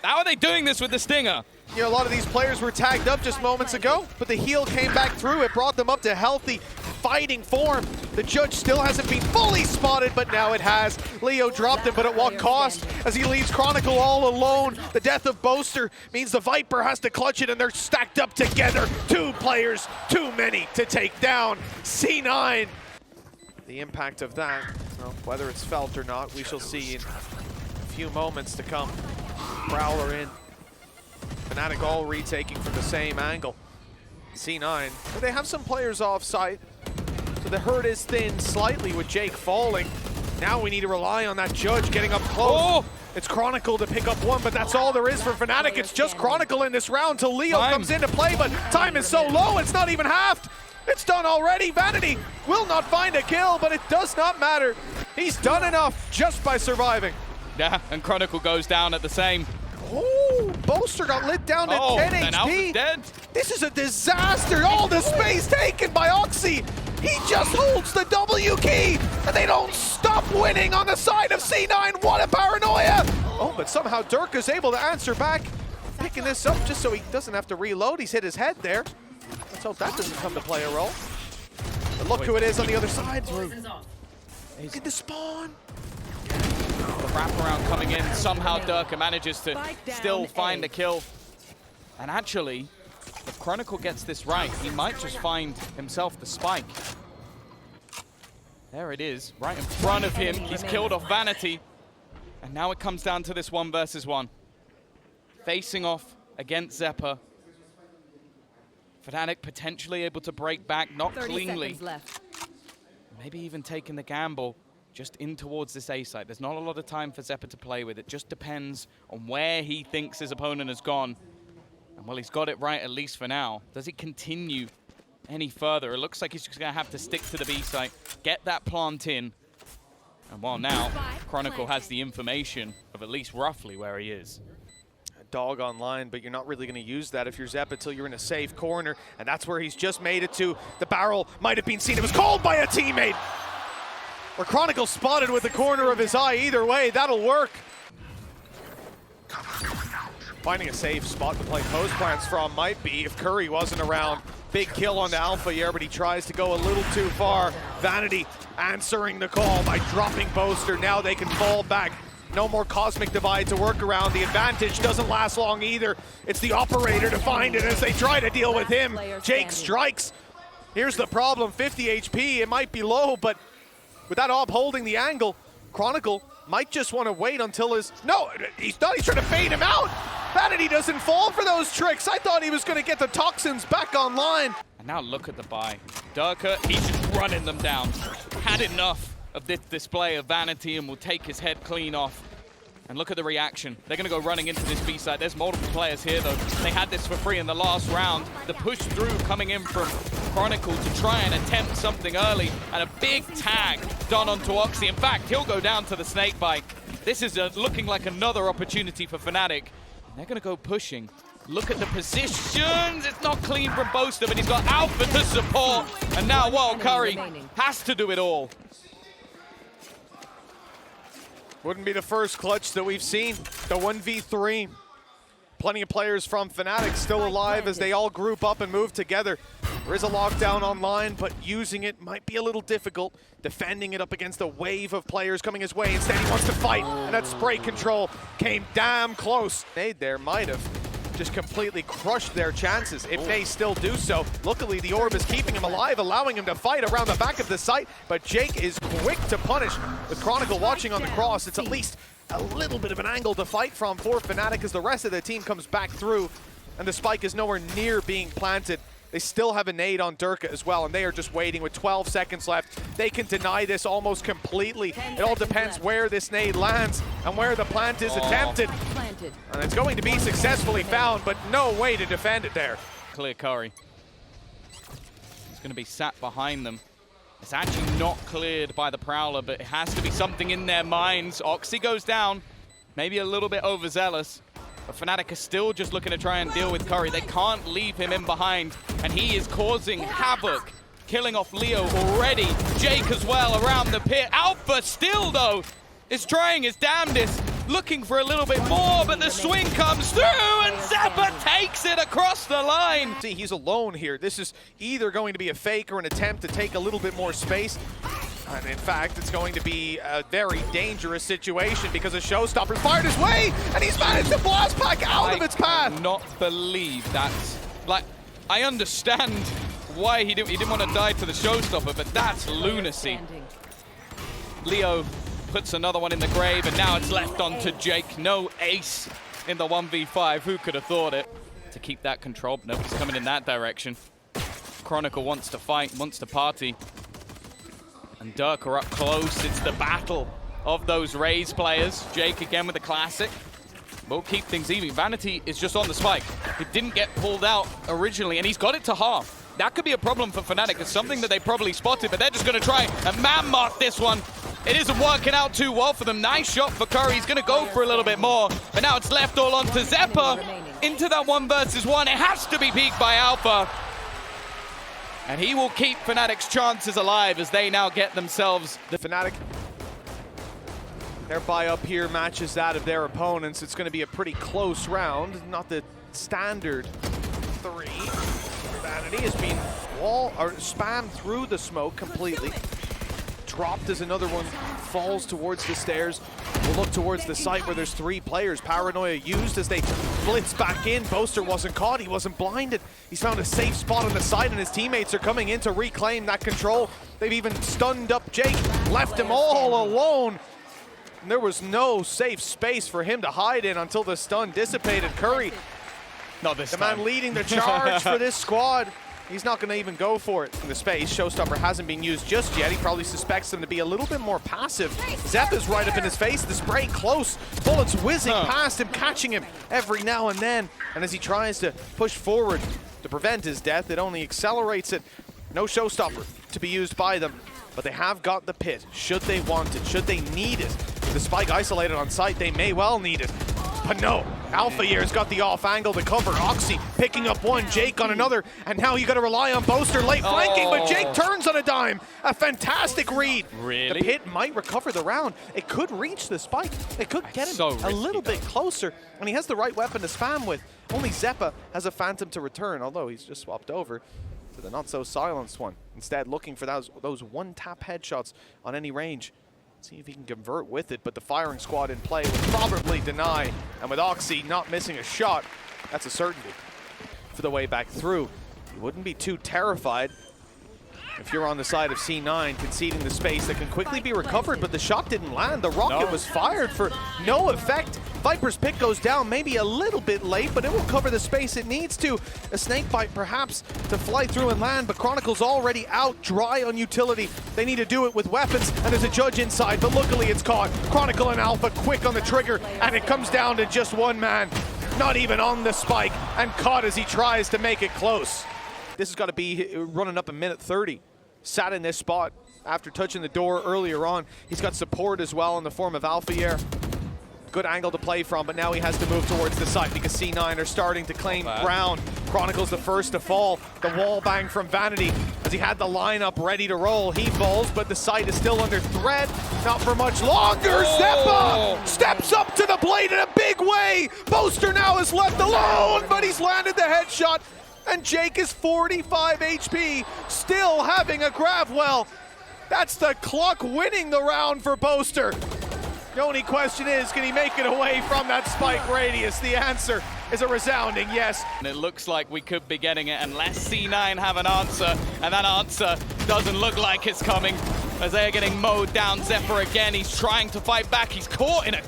how are they doing this with the Stinger? You know, a lot of these players were tagged up just moments ago, but the heal came back through. It brought them up to healthy, fighting form. The judge still hasn't been fully spotted, but now it has. Leo dropped him, but at what cost? As he leaves Chronicle all alone. The death of Boaster means the Viper has to clutch it, and they're stacked up together. 2 players, too many to take down. C9. The impact of that, well, whether it's felt or not, we shall see in a few moments to come. Prowler in. Fnatic all retaking from the same angle. C9, but they have some players off site. So the herd is thinned slightly with Jake falling. Now we need to rely on that Judge getting up close. Oh! It's Chronicle to pick up one, but that's all there is for Fnatic. It's just Chronicle in this round till Leo comes into play, but time is so low, it's not even halved. It's done already. Vanity will not find a kill, but it does not matter. He's done enough just by surviving. Yeah, and Chronicle goes down at the same. Oh, Boaster got lit down to 10 and Alpha's HP. dead. This is a disaster. All the space taken by Oxy. He just holds the W key, and they don't stop winning on the side of C9. What a paranoia. Oh, but somehow Dirk is able to answer back. Picking this up just so he doesn't have to reload. He's hit his head there. Let's hope that doesn't come to play a role. But look who it is on the other side. Look at the spawn. The wraparound coming in. Somehow Durka manages to still find a kill. And actually, if Chronicle gets this right, he might just find himself the spike. There it is, right in front of him. He's killed off Vanity. And now it comes down to this 1 versus 1. Facing off against Zephyr. Fnatic potentially able to break back, not 30 cleanly. seconds left. Maybe even taking the gamble just in towards this A site. There's not a lot of time for Zephyr to play with. It just depends on where he thinks his opponent has gone. And well, he's got it right, at least for now. Does he continue any further? It looks like he's just going to have to stick to the B site, get that plant in. And while now, Chronicle has the information of at least roughly where he is. Dog online, but you're not really going to use that if you're Zep until you're in a safe corner, and that's where he's just made it to. The barrel might have been seen. It was called by a teammate. Or Chronicle spotted with the corner of his eye. Either way, that'll work. Finding a safe spot to play post plants from might be if Curry wasn't around. Big kill on the Alpha here, but he tries to go a little too far. Vanity answering the call by dropping Boaster. Now they can fall back. No more Cosmic Divide to work around. The advantage doesn't last long either. It's the operator to find it as they try to deal with him. Jake strikes. Here's the problem, 50 HP. It might be low, but with that op holding the angle, Chronicle might just want to wait until his... No, he's not. He's trying to bait him out. Vanity doesn't fall for those tricks. I thought he was going to get the toxins back online. And now look at the buy. Durka, he's just running them down. Had enough of this display of Vanity and will take his head clean off. And look at the reaction. They're going to go running into this B side. There's multiple players here, though. They had this for free in the last round. The push through coming in from Chronicle to try and attempt something early. And a big tag done onto Oxy. In fact, he'll go down to the snake bite. This is looking like another opportunity for Fnatic. And they're going to go pushing. Look at the positions. It's not clean from Boaster, but he's got Alpha to support. And now, well, Curry has to do it all. Wouldn't be the first clutch that we've seen. The 1v3. Plenty of players from Fnatic still alive as they all group up and move together. There is a lockdown online, but using it might be a little difficult. Defending it up against a wave of players coming his way. Instead, he wants to fight, and that spray control came damn close. Nade there might have just completely crushed their chances. It may still do so. Luckily, the orb is keeping him alive, allowing him to fight around the back of the site, but Jake is quick to punish. With Chronicle watching on the cross, it's at least a little bit of an angle to fight from for Fnatic as the rest of the team comes back through, and the spike is nowhere near being planted. They still have a nade on Durka as well, and they are just waiting with 12 seconds left. They can deny this almost completely. It all depends where this nade lands and where the plant is attempted. And it's going to be successfully found, but no way to defend it there. Clear Curry. He's going to be sat behind them. It's actually not cleared by the Prowler, but it has to be something in their minds. Oxy goes down, maybe a little bit overzealous. But Fnatic is still just looking to try and deal with Curry. They can't leave him in behind, and he is causing havoc, killing off Leo already. Jake as well around the pit. Alpha still, though, is trying his damnedest, looking for a little bit more, but the swing comes through, and Zappa takes it across the line. See, he's alone here. This is either going to be a fake or an attempt to take a little bit more space. And in fact, it's going to be a very dangerous situation because a showstopper fired his way, and he's managed to blast back out of its path. I cannot believe that. Like, I understand why he didn't want to die to the showstopper, but that's lunacy. Leo puts another one in the grave, and now it's left on to Jake. No ace in the 1v5. Who could have thought it? To keep that control. Nobody's coming in that direction. Chronicle wants to fight, wants to party. And Dirk are up close. It's the battle of those Raze players. Jake again with the classic. We'll keep things even. Vanity is just on the spike. It didn't get pulled out originally, and he's got it to half. That could be a problem for Fnatic. It's something that they probably spotted, but they're just going to try and man-mark this one. It isn't working out too well for them. Nice shot for Curry. He's going to go for a little bit more, but now it's left all onto Zeppa. Into that 1v1. It has to be peaked by Alpha. And he will keep Fnatic's chances alive as they now get themselves the Fnatic. Their buy up here matches that of their opponents. It's going to be a pretty close round, not the standard 3. Vanity has been spammed through the smoke completely. Dropped as another one falls towards the stairs. We'll look towards the site where there's 3 players. Paranoia used as they blitz back in. Boaster wasn't caught, he wasn't blinded. He's found a safe spot on the side and his teammates are coming in to reclaim that control. They've even stunned up Jake, left him all alone. And there was no safe space for him to hide in until the stun dissipated. Curry, not this the time. man leading the charge for this squad. He's not going to even go for it in the space. Showstopper hasn't been used just yet. He probably suspects them to be a little bit more passive. Zeppa's right up in his face. The spray close. Bullets whizzing past him, catching him every now and then. And as he tries to push forward to prevent his death, it only accelerates it. No Showstopper to be used by them. But they have got the pit, should they want it, should they need it. With the spike isolated on site, they may well need it. But no, Alpha Year's got the off angle to cover. Oxy picking up one, Jake on another, and now you got to rely on Boaster late flanking, but Jake turns on a dime. A fantastic read. Really? The pit might recover the round. It could reach the spike. It could get him a little bit closer, and he has the right weapon to spam with. Only Zeppa has a Phantom to return, although he's just swapped over to the not-so-silenced one. Instead, looking for those one-tap headshots on any range. See if he can convert with it, but the firing squad in play will probably deny. And with Oxy not missing a shot, that's a certainty for the way back through. You wouldn't be too terrified if you're on the side of C9 conceding the space that can quickly be recovered, but the shot didn't land. The rocket was fired for no effect. Viper's pick goes down maybe a little bit late, but it will cover the space it needs to. A snake bite perhaps to fly through and land, but Chronicle's already out dry on utility. They need to do it with weapons, and there's a judge inside, but luckily it's caught. Chronicle and Alpha quick on the trigger, and it comes down to just one man, not even on the spike, and caught as he tries to make it close. This has got to be running up a minute 30. Sat in this spot after touching the door earlier on. He's got support as well in the form of Alpha Year. Good angle to play from, but now he has to move towards the site because C9 are starting to claim ground. Chronicle's the first to fall. The wall bang from Vanity as he had the lineup ready to roll. He falls, but the site is still under threat. Not for much longer. Zeppa steps up to the blade in a big way. Boaster now is left alone, but he's landed the headshot. And Jake is 45 HP, still having a grab well. That's the clock winning the round for Boaster. The only question is, can he make it away from that spike radius? The answer is a resounding yes. And it looks like we could be getting it unless C9 have an answer, and that answer doesn't look like it's coming as they are getting mowed down. Zeppa again, he's trying to fight back. He's caught in a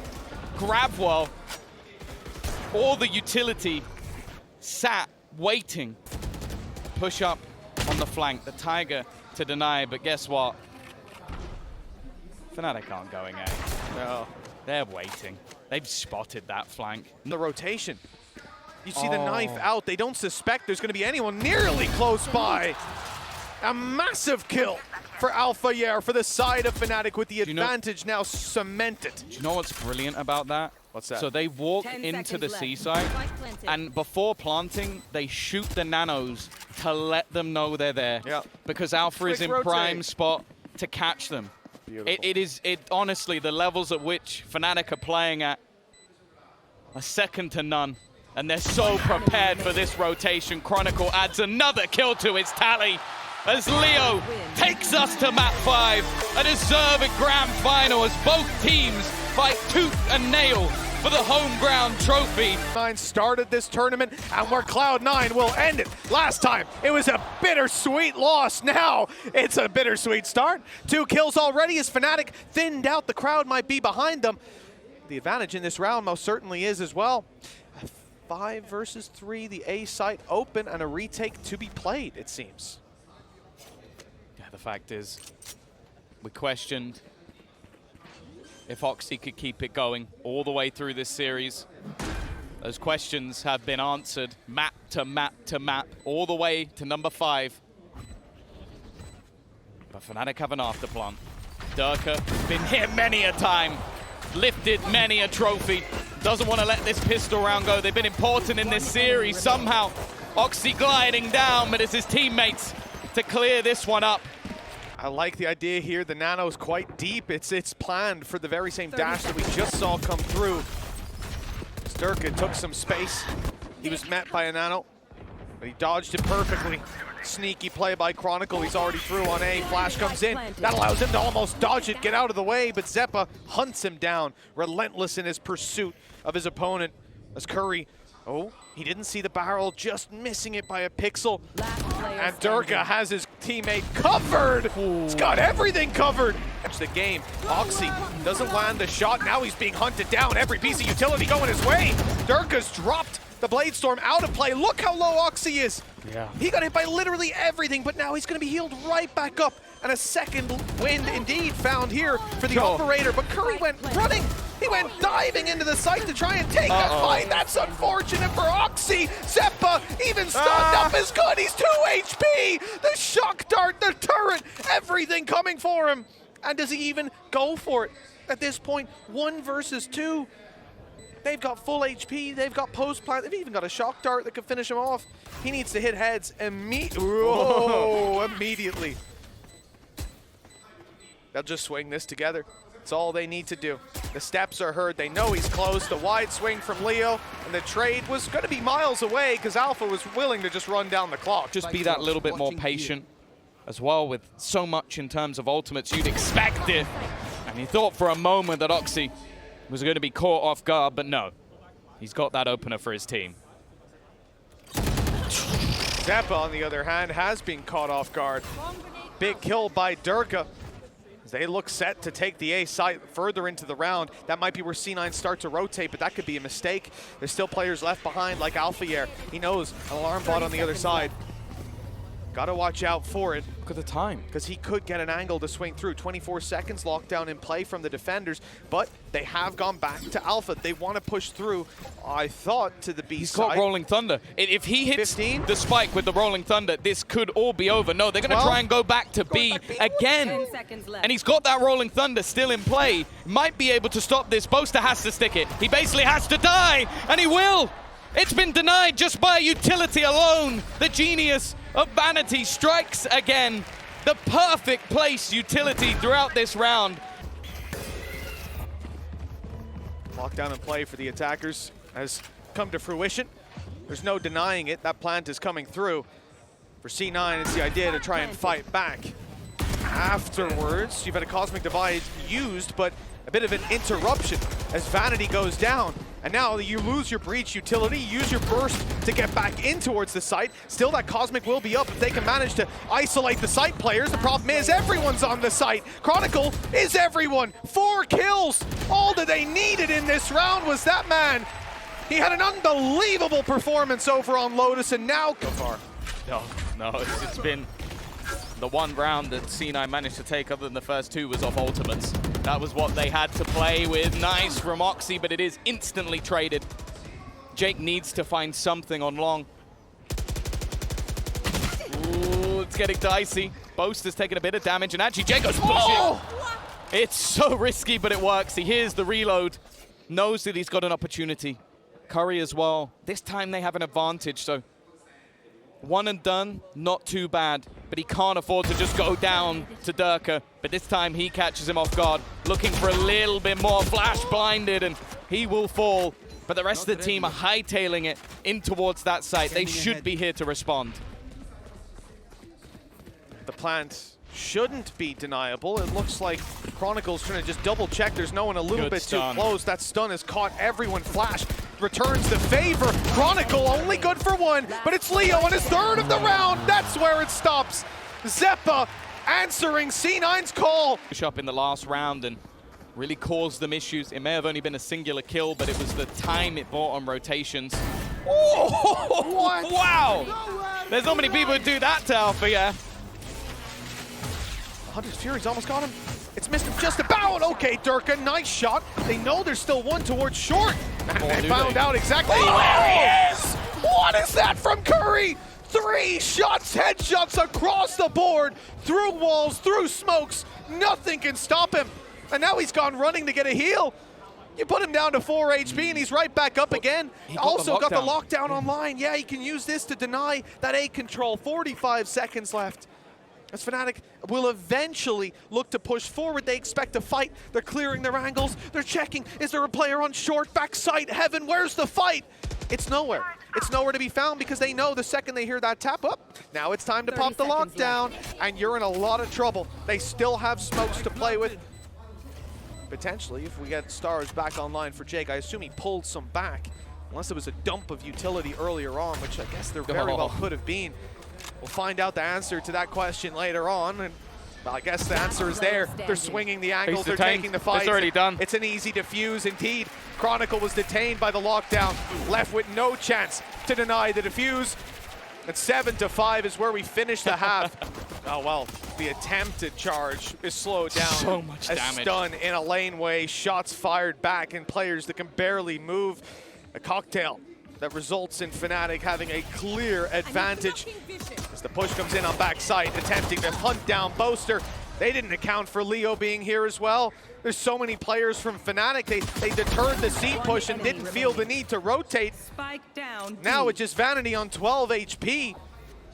grab well. All the utility sat waiting. Push up on the flank, the Tiger to deny, but guess what? Fnatic aren't going in. No, they're waiting. They've spotted that flank. The rotation. You see the knife out. They don't suspect there's going to be anyone nearly close by. A massive kill for Alpha Year for the side of Fnatic with the advantage now cemented. Do you know what's brilliant about that? What's that? So they walk into the seaside, and before planting, they shoot the nanos to let them know they're there. Yep. Because Alpha is in prime spot to catch them. It honestly, the levels at which Fnatic are playing at are second to none. And they're so prepared for this rotation. Chronicle adds another kill to its tally as Leo takes us to map 5, a deserved grand final as both teams fight tooth and nail for the home ground trophy. Cloud9 started this tournament and where Cloud9 will end it. Last time, it was a bittersweet loss. Now, it's a bittersweet start. 2 kills already as Fnatic thinned out. The crowd might be behind them. The advantage in this round most certainly is as well. 5 versus 3, the A site open and a retake to be played, it seems. Yeah, the fact is, We questioned if Oxy could keep it going all the way through this series. Those questions have been answered map to map to map, all the way to number 5. But Fnatic have an afterplant. Durka been hit many a time, lifted many a trophy. Doesn't want to let this pistol round go. They've been important in this series. Somehow, Oxy gliding down, but it's his teammates to clear this one up. I like the idea here. The nano's quite deep. It's planned for the very same dash that we just saw come through. Durka took some space. He was met by a nano, but he dodged it perfectly. Sneaky play by Chronicle. He's already through on A. Flash comes in. That allows him to almost dodge it, get out of the way, but Xeppaa hunts him down, relentless in his pursuit of his opponent. As Curry, oh, he didn't see the barrel, just missing it by a pixel. And Durka has his teammate covered. He's got everything covered. That's the game. Oxy doesn't land the shot. Now he's being hunted down. Every piece of utility going his way. Durka's dropped the Blade Storm out of play. Look how low Oxy is. Yeah. He got hit by literally everything, but now he's going to be healed right back up. And a second wind indeed found here for the operator. But Curry went running. He went diving into the site to try and take that fight. That's unfortunate for Oxy. Xeppaa, even stunned up, is good. He's 2 HP. The shock dart, the turret, everything coming for him. And does he even go for it? At this point, 1 versus 2. They've got full HP, they've got post plant, they've even got a shock dart that could finish him off. He needs to hit heads immediately. They'll just swing this together. That's all they need to do. The steps are heard, they know he's close. The wide swing from Leo, and the trade was going to be miles away because Alpha was willing to just run down the clock. Just be that little bit more patient as well. With so much in terms of ultimates, you'd expect it. And you thought for a moment that Oxy was going to be caught off guard, but no. He's got that opener for his team. Xeppaa, on the other hand, has been caught off guard. Big kill by Durka. They look set to take the A site further into the round. That might be where C9 start to rotate, but that could be a mistake. There's still players left behind, like Alphayer. He knows an alarm bot on the other side. Gotta watch out for it. Look at the time. Because he could get an angle to swing through. 24 seconds, lockdown in play from the defenders, but they have gone back to Alpha. They want to push through, I thought, to the B He's side. got Rolling Thunder. If he hits 15? the spike with the Rolling Thunder, this could all be over. No, they're going to try and go back to B again. 10 seconds left. And he's got that Rolling Thunder still in play. Might be able to stop this. Boaster has to stick it. He basically has to die, and he will. It's been denied just by utility alone. The genius of Vanity strikes again. The perfect place utility throughout this round. Lockdown in play for the attackers has come to fruition. There's no denying it. That plant is coming through. For C9, it's the idea to try and fight back. Afterwards, you've had a Cosmic Divide used, but a bit of an interruption as Vanity goes down. And now you lose your breach utility, use your burst to get back in towards the site. Still, that Cosmic will be up if they can manage to isolate the site players. The problem is everyone's on the site. Chronicle is everyone. 4 kills. All that they needed in this round was that man. He had an unbelievable performance over on Lotus, and now so far. No, it's been the one round that C9 managed to take other than the first 2 was off ultimates. That was what they had to play with. Nice from Oxy, but it is instantly traded. Jake needs to find something on long. Ooh, it's getting dicey. Boaster's taking a bit of damage, and actually Jake goes pushing. It's so risky, but it works. He hears the reload, knows that he's got an opportunity. Curry as well. This time they have an advantage, so one and done, not too bad, but he can't afford to just go down to Durka. But this time he catches him off guard, looking for a little bit more, flash blinded, and he will fall. But the rest of the team are hightailing it in towards that site. They should be here to respond. The plant shouldn't be deniable. It looks like Chronicle's trying to just double check. There's no one a little bit too close. That stun has caught everyone. Flash returns the favor. Chronicle only good for 1, but it's Leo on his 3rd of the round. That's where it stops. Xeppaa answering C9's call. Push up in the last round and really caused them issues. It may have only been a singular kill, but it was the time it bought on rotations. Oh, what? Wow! There's not many people who do that to Alpha, yeah. Hunter's Fury's almost got him. It's missed him just about. Okay, Durka, nice shot. They know there's still one towards short. And they found out exactly where he is. What is that from Curry? 3 shots, headshots across the board, through walls, through smokes. Nothing can stop him. And now he's gone running to get a heal. You put him down to 4 HP and he's right back up again. Also got the lockdown online. Yeah, he can use this to deny that A control. 45 seconds left. As Fnatic will eventually look to push forward. They expect a fight. They're clearing their angles. They're checking. Is there a player on short? Backside, heaven, where's the fight? It's nowhere. It's nowhere to be found because they know the second they hear that tap up, now it's time to pop the lockdown, and you're in a lot of trouble. They still have smokes to play with. Potentially, if we get stars back online for Jake, I assume he pulled some back, unless it was a dump of utility earlier on, which I guess there very well could have been. We'll find out the answer to that question later on, and well, I guess the answer is there. They're swinging the angles, they're taking the fight. It's already done. It's an easy defuse indeed. Chronicle was detained by the lockdown, left with no chance to deny the defuse. And 7-5 is where we finish the half. Oh well, the attempted charge is slowed down. So much damage. A stun in a laneway, shots fired back, and players that can barely move. A cocktail that results in Fnatic having a clear advantage. As the push comes in on backside, attempting to hunt down Boaster. They didn't account for Leo being here as well. There's so many players from Fnatic. They deterred the C push and didn't feel the need to rotate. Spike down. Now with just Vanity on 12 HP,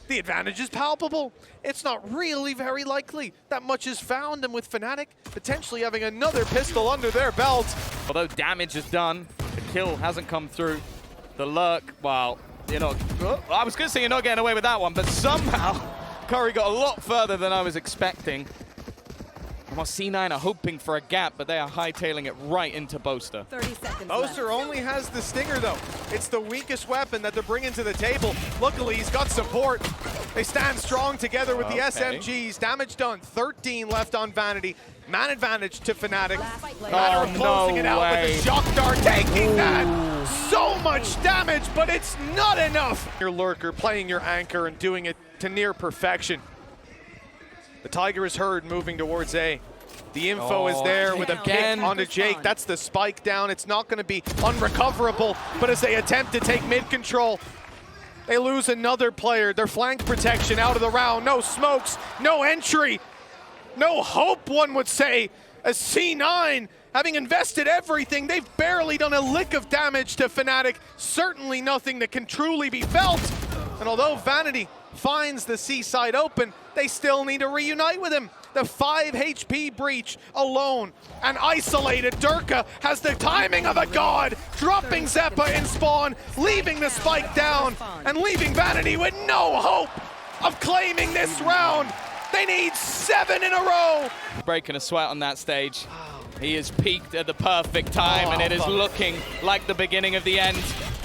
the advantage is palpable. It's not really very likely that much is found, and with Fnatic potentially having another pistol under their belt. Although damage is done, the kill hasn't come through. The lurk, well, you know, I was going to say you're not getting away with that one, but somehow Curry got a lot further than I was expecting. Well, C9 are hoping for a gap, but they are hightailing it right into Boaster. 30 seconds Boaster left. only has the Stinger, though. It's the weakest weapon that they're bringing to the table. Luckily, he's got support. They stand strong together with the SMGs. Damage done, 13 left on Vanity. Man advantage to Fnatic. Matter of closing it out with the shock dart, taking that. So much damage, but it's not enough. Your lurker, playing your anchor and doing it to near perfection. The Tiger is heard moving towards A. The info is there with a kick onto Jake. That's the spike down. It's not going to be unrecoverable, but as they attempt to take mid control, they lose another player. Their flank protection out of the round. No smokes, no entry, no hope, one would say. As C9, having invested everything, they've barely done a lick of damage to Fnatic. Certainly nothing that can truly be felt. And although Vanity finds the C side open, they still need to reunite with him. The 5 HP breach alone and isolated. Durka has the timing of a god, dropping Zeppa in spawn, leaving the spike down, and leaving Vanity with no hope of claiming this round. They need 7 in a row. Breaking a sweat on that stage. He has peaked at the perfect time, and it is looking like the beginning of the end.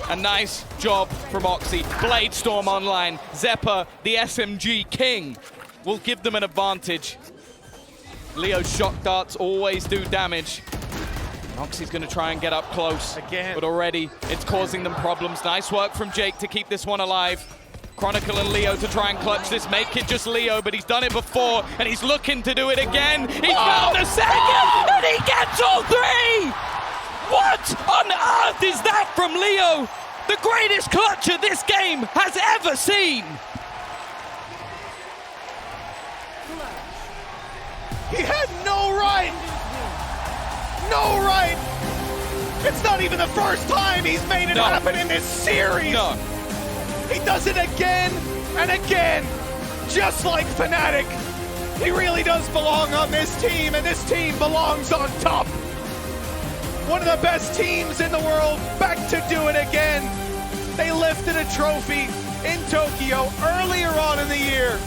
A nice job from Oxy. Blade Storm online. Zeppa, the SMG king, will give them an advantage. Leo's shock darts always do damage. Oxy's going to try and get up close. Again. But already it's causing them problems. Nice work from Jake to keep this one alive. Chronicle and Leo to try and clutch this. Make it just Leo, but he's done it before, and he's looking to do it again. He's found a second, and he gets all 3! What on earth is that from Leo? The greatest clutcher this game has ever seen. He had no right. No right. It's not even the first time he's made it happen in this series. No. He does it again and again, just like Fnatic. He really does belong on this team, and this team belongs on top. One of the best teams in the world, back to do it again. They lifted a trophy in Tokyo earlier on in the year.